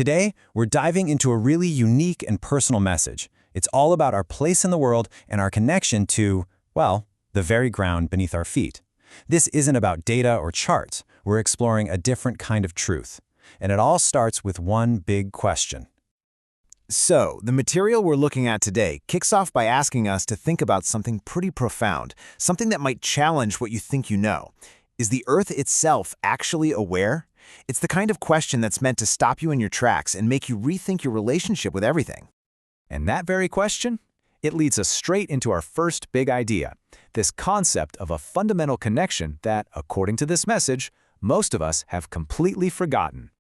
Today, we're diving into a really unique and personal message. It's all about our place in the world and our connection to, well, the very ground beneath our feet. This isn't about data or charts. We're exploring a different kind of truth. And it all starts with one big question. So, the material we're looking at today kicks off by asking us to think about something pretty profound, something that might challenge what you think you know. Is the Earth itself actually aware? It's the kind of question that's meant to stop you in your tracks and make you rethink your relationship with everything. And that very question? It leads us straight into our first big idea, this concept of a fundamental connection that, according to this message, most of us have completely forgotten.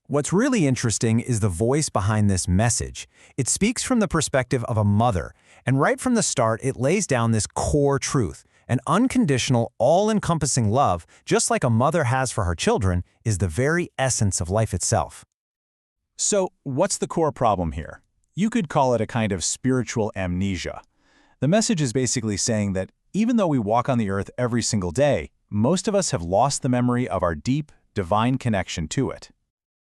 What's really interesting is the voice behind this message. It speaks from the perspective of a mother, and right from the start, it lays down this core truth. An unconditional, all-encompassing love, just like a mother has for her children, is the very essence of life itself. So, what's the core problem here? You could call it a kind of spiritual amnesia. The message is basically saying that even though we walk on the earth every single day, most of us have lost the memory of our deep, divine connection to it.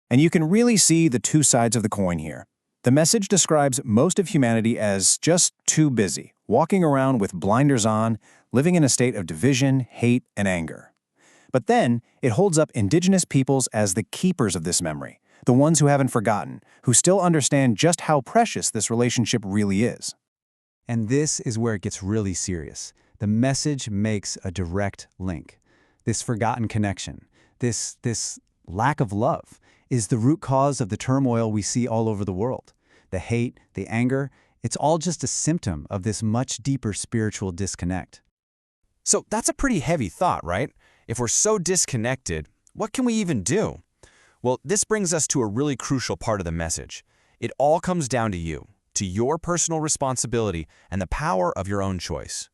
And you can really see the two sides of the coin here. The message describes most of humanity as just too busy, walking around with blinders on, living in a state of division, hate, and anger. But then, it holds up indigenous peoples as the keepers of this memory, the ones who haven't forgotten, who still understand just how precious this relationship really is. And this is where it gets really serious. The message makes a direct link. This forgotten connection, this lack of love, is the root cause of the turmoil we see all over the world. The hate, the anger, it's all just a symptom of this much deeper spiritual disconnect. So that's a pretty heavy thought, right? If we're so disconnected, what can we even do? Well, this brings us to a really crucial part of the message. It all comes down to you, to your personal responsibility and the power of your own choice.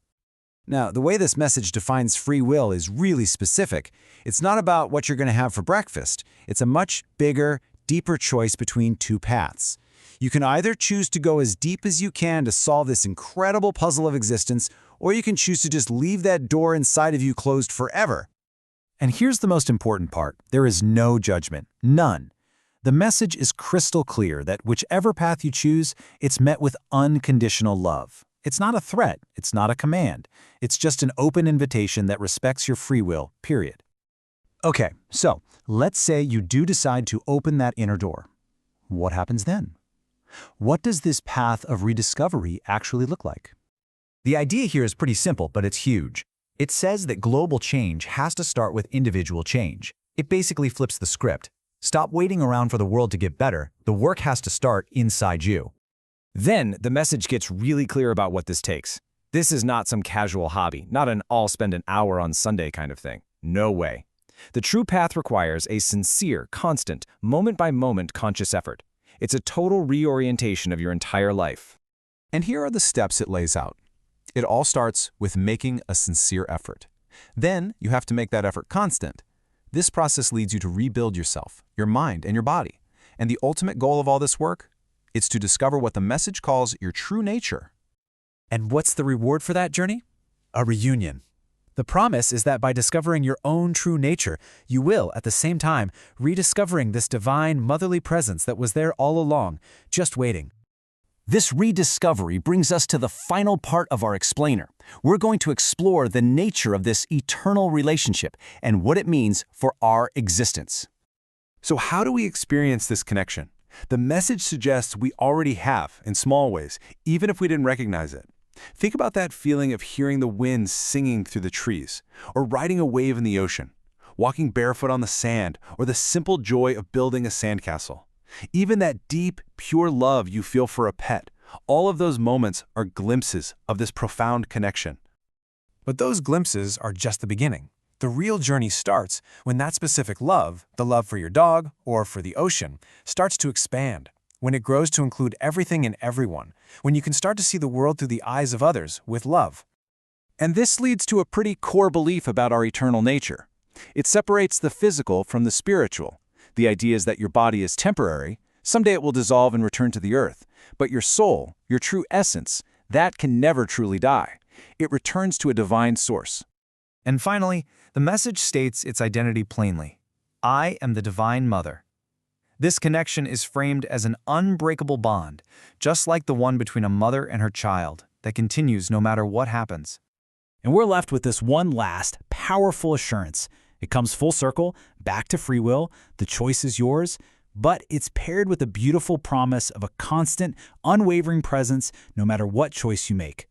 Now, the way this message defines free will is really specific. It's not about what you're going to have for breakfast. It's a much bigger, deeper choice between two paths. You can either choose to go as deep as you can to solve this incredible puzzle of existence, or you can choose to just leave that door inside of you closed forever. And here's the most important part. There is no judgment. None. The message is crystal clear that whichever path you choose, it's met with unconditional love. It's not a threat. It's not a command. It's just an open invitation that respects your free will, period. Okay, so let's say you do decide to open that inner door. What happens then? What does this path of rediscovery actually look like? The idea here is pretty simple, but it's huge. It says that global change has to start with individual change. It basically flips the script. Stop waiting around for the world to get better. The work has to start inside you. Then the message gets really clear about what this takes. This is not some casual hobby, not an I'll spend an hour on Sunday kind of thing. No way. The true path requires a sincere, constant, moment-by-moment conscious effort. It's a total reorientation of your entire life. And here are the steps it lays out. It all starts with making a sincere effort. Then you have to make that effort constant. This process leads you to rebuild yourself, your mind, and your body. And the ultimate goal of all this work? It's to discover what the message calls your true nature. And what's the reward for that journey? A reunion. The promise is that by discovering your own true nature, you will, at the same time, rediscovering this divine motherly presence that was there all along, just waiting. This rediscovery brings us to the final part of our explainer. We're going to explore the nature of this eternal relationship and what it means for our existence. So how do we experience this connection? The message suggests we already have, in small ways, even if we didn't recognize it. Think about that feeling of hearing the wind singing through the trees, or riding a wave in the ocean, walking barefoot on the sand, or the simple joy of building a sandcastle. Even that deep, pure love you feel for a pet, all of those moments are glimpses of this profound connection. But those glimpses are just the beginning. The real journey starts when that specific love, the love for your dog or for the ocean, starts to expand, when it grows to include everything and everyone, when you can start to see the world through the eyes of others with love. And this leads to a pretty core belief about our eternal nature. It separates the physical from the spiritual. The idea is that your body is temporary. Someday it will dissolve and return to the earth. But your soul, your true essence, that can never truly die. It returns to a divine source. And finally, the message states its identity plainly. I am the Divine Mother. This connection is framed as an unbreakable bond, just like the one between a mother and her child, that continues no matter what happens. And we're left with this one last, powerful assurance. It comes full circle, back to free will, the choice is yours, but it's paired with a beautiful promise of a constant, unwavering presence no matter what choice you make.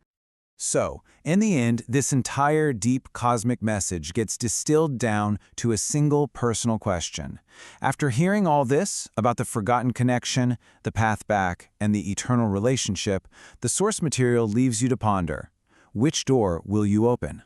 So, in the end, this entire deep cosmic message gets distilled down to a single personal question. After hearing all this about the forgotten connection, the path back, and the eternal relationship, the source material leaves you to ponder. Which door will you open?